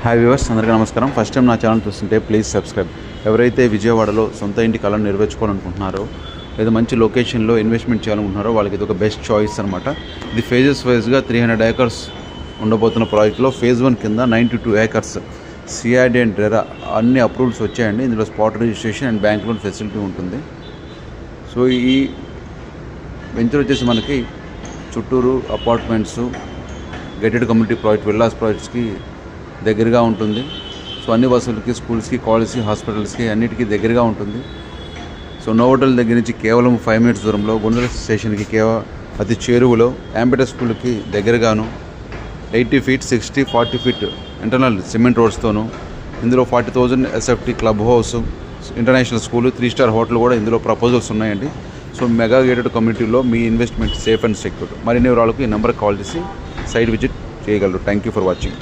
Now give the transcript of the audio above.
Hi viewers, అందరికీ నమస్కారం. First time నా ఛానల్ చూస్తుంటే ప్లీజ్ సబ్స్క్రైబ్. ఎవరైతే విజయవాడలో సొంత ఇంటి కళను నెరవేర్చుకోవాలనుకుంటున్నారో లేదా మంచి లొకేషన్లో ఇన్వెస్ట్మెంట్ చేయాలనుకుంటున్నారో వాళ్ళకి ఇది ఒక బెస్ట్ చాయిస్ అనమాట. ఇది ఫేజెస్ వైజ్గా 300 acres ఉండబోతున్న ప్రాజెక్ట్లో ఫేజ్ 1 కింద 92 acres సిఆర్డీ అండ్ రెరా అన్ని అప్రూవల్స్ వచ్చాయండి. ఇందులో spot registration and bank loan facility ఉంటుంది. సో ఈ వెంచర్ వచ్చేసి మనకి చుట్టూరు apartments, gated community project, villas ప్రాజెక్ట్స్కి దగ్గరగా ఉంటుంది. సో అన్ని బస్సులకి, స్కూల్స్కి, కాలేజ్కి, హాస్పిటల్స్కి అన్నిటికీ దగ్గరగా ఉంటుంది. సో నోవోటల్ దగ్గర నుంచి కేవలం 5 minutes దూరంలో, గుండెల స్టేషన్కి అతి చేరువలో, యాంపేట స్కూల్కి దగ్గరగాను 80 feet, 60, 40 feet ఇంటర్నల్ సిమెంట్ రోడ్స్తోను, ఇందులో 40,000 SFT club house, international school, 3-star hotel కూడా ఇందులో ప్రపోజల్స్ ఉన్నాయండి. సో మెగా గేటెడ్ కమ్యూనిటీలో మీ ఇన్వెస్ట్మెంట్ సేఫ్ అండ్ సెక్యూర్. మరిన్ని వివరాలకు ఈ నెంబర్కి కాల్ చేసి సైట్ విజిట్ చేయగలరు. Thank you for watching.